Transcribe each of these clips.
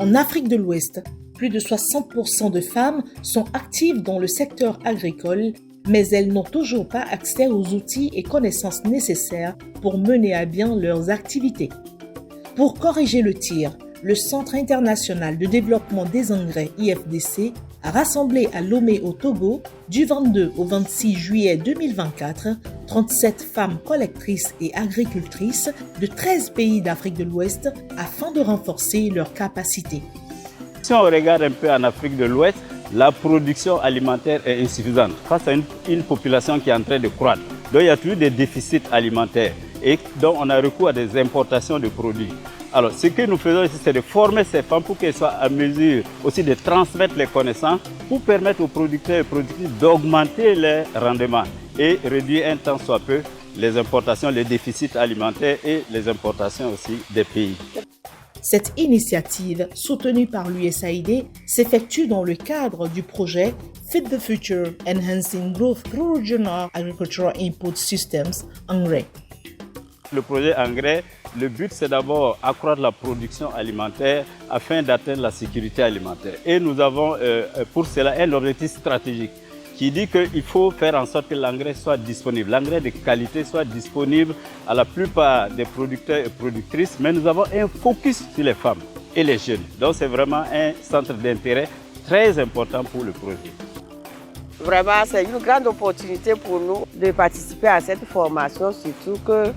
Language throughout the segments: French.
En Afrique de l'Ouest, plus de 60% de femmes sont actives dans le secteur agricole, mais elles n'ont toujours pas accès aux outils et connaissances nécessaires pour mener à bien leurs activités. Pour corriger le tir, le Centre international de développement des engrais IFDC a rassemblé à Lomé au Togo du 22 au 26 juillet 2024 37 femmes collectrices et agricultrices de 13 pays d'Afrique de l'Ouest afin de renforcer leurs capacités. Si on regarde un peu en Afrique de l'Ouest, la production alimentaire est insuffisante face à une population qui est en train de croître. Donc il y a toujours des déficits alimentaires et donc on a recours à des importations de produits. Alors, ce que nous faisons ici, c'est de former ces femmes pour qu'elles soient à mesure aussi de transmettre les connaissances pour permettre aux producteurs et productrices d'augmenter les rendements et réduire un tant soit peu les importations, les déficits alimentaires et les importations aussi des pays. Cette initiative, soutenue par l'USAID, s'effectue dans le cadre du projet Fit the Future Enhancing Growth through Regional Agricultural Input Systems, engrais. Le projet engrais, le but c'est d'abord accroître la production alimentaire afin d'atteindre la sécurité alimentaire. Et nous avons pour cela un objectif stratégique qui dit qu'il faut faire en sorte que l'engrais soit disponible, l'engrais de qualité soit disponible à la plupart des producteurs et productrices, mais nous avons un focus sur les femmes et les jeunes. Donc c'est vraiment un centre d'intérêt très important pour le projet. Vraiment, c'est une grande opportunité pour nous de participer à cette formation, surtout que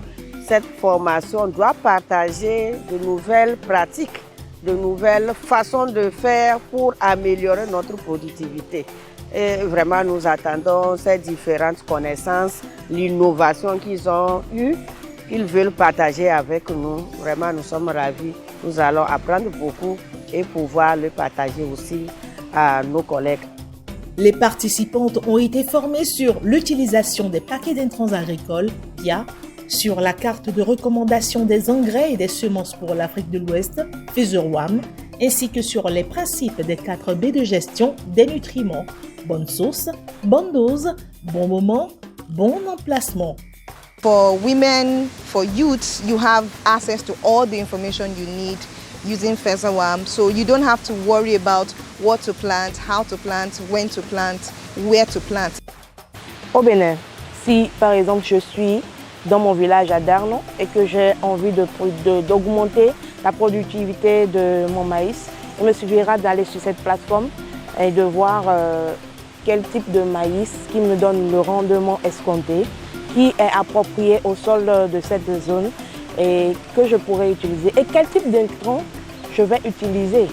cette formation doit partager de nouvelles pratiques, de nouvelles façons de faire pour améliorer notre productivité. Et vraiment, nous attendons ces différentes connaissances, l'innovation qu'ils ont eue, qu'ils veulent partager avec nous. Vraiment, nous sommes ravis. Nous allons apprendre beaucoup et pouvoir le partager aussi à nos collègues. Les participantes ont été formées sur l'utilisation des paquets d'intrants agricoles, PIA, sur la carte de recommandation des engrais et des semences pour l'Afrique de l'Ouest, FESERWAM, ainsi que sur les principes des 4 B de gestion des nutriments, bonne source, bonne dose, bon moment, bon emplacement. For women, for youths, you have access to all the information you need using FESERWAM, so you don't have to worry about what to plant, how to plant, when to plant, where to plant. Au Bénin, si par exemple je suis dans mon village à Darnon et que j'ai envie d'augmenter la productivité de mon maïs, il me suffira d'aller sur cette plateforme et de voir quel type de maïs qui me donne le rendement escompté, qui est approprié au sol de cette zone et que je pourrais utiliser et quel type d'intrant je vais utiliser.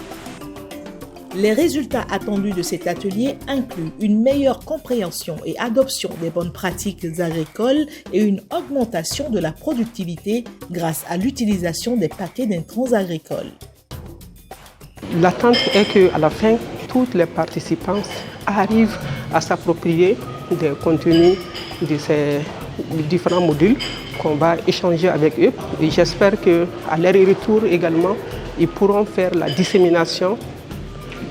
Les résultats attendus de cet atelier incluent une meilleure compréhension et adoption des bonnes pratiques agricoles et une augmentation de la productivité grâce à l'utilisation des paquets d'intrants agricoles. L'attente est qu'à la fin, toutes les participants arrivent à s'approprier des contenus de ces différents modules qu'on va échanger avec eux. Et j'espère qu'à leur retour également, ils pourront faire la dissémination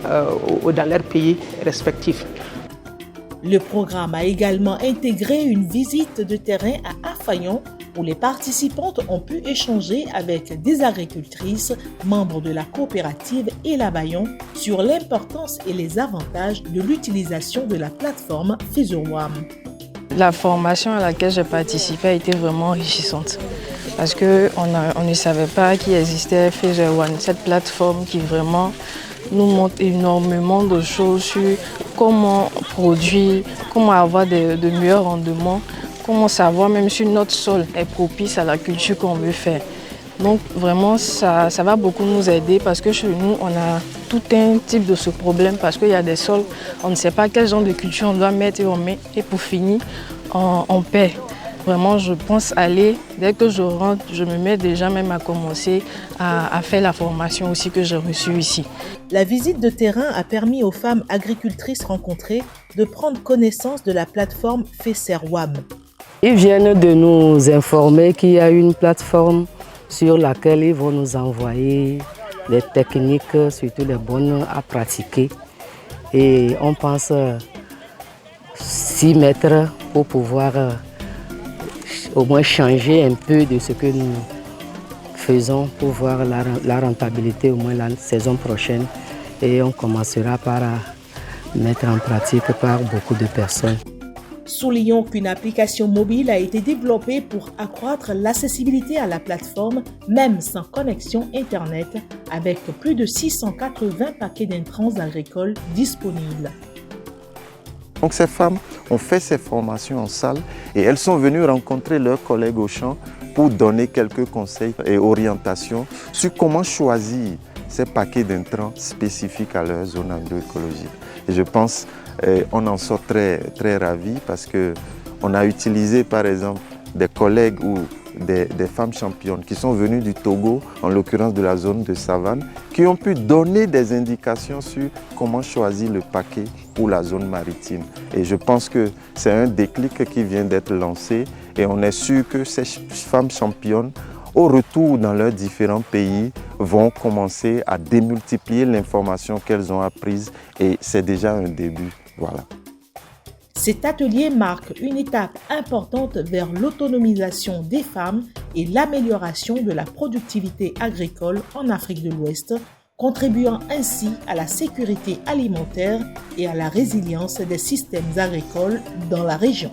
dans leurs pays respectifs. Le programme a également intégré une visite de terrain à Afayon où les participantes ont pu échanger avec des agricultrices, membres de la coopérative Elabayon, sur l'importance et les avantages de l'utilisation de la plateforme FESERWAM. La formation à laquelle j'ai participé a été vraiment enrichissante parce qu'on ne savait pas qu'il existait FESERWAM, cette plateforme qui vraiment nous montre énormément de choses sur comment produire, comment avoir de meilleurs rendements, comment savoir même si notre sol est propice à la culture qu'on veut faire. Donc vraiment ça va beaucoup nous aider parce que chez nous on a tout un type de ce problème parce qu'il y a des sols, on ne sait pas quel genre de culture on doit mettre et on met et pour finir on perd. Vraiment, je pense aller, dès que je rentre, je me mets déjà même à commencer à faire la formation aussi que j'ai reçue ici. La visite de terrain a permis aux femmes agricultrices rencontrées de prendre connaissance de la plateforme FESERWAM. Ils viennent de nous informer qu'il y a une plateforme sur laquelle ils vont nous envoyer des techniques, surtout les bonnes à pratiquer. Et on pense s'y mettre pour pouvoir au moins changer un peu de ce que nous faisons pour voir la rentabilité au moins la saison prochaine et on commencera par mettre en pratique par beaucoup de personnes. Soulignons qu'une application mobile a été développée pour accroître l'accessibilité à la plateforme, même sans connexion Internet, avec plus de 680 paquets d'intrants agricoles disponibles. Donc ces femmes ont fait ces formations en salle et elles sont venues rencontrer leurs collègues au champ pour donner quelques conseils et orientations sur comment choisir ces paquets d'intrants spécifiques à leur zone agroécologique. Et je pense qu'on en sort très ravis parce qu'on a utilisé par exemple des collègues ou des femmes championnes qui sont venues du Togo, en l'occurrence de la zone de savane, qui ont pu donner des indications sur comment choisir le paquet pour la zone maritime. Et je pense que c'est un déclic qui vient d'être lancé et on est sûr que ces femmes championnes, au retour dans leurs différents pays, vont commencer à démultiplier l'information qu'elles ont apprise et c'est déjà un début. Voilà. Cet atelier marque une étape importante vers l'autonomisation des femmes et l'amélioration de la productivité agricole en Afrique de l'Ouest, contribuant ainsi à la sécurité alimentaire et à la résilience des systèmes agricoles dans la région.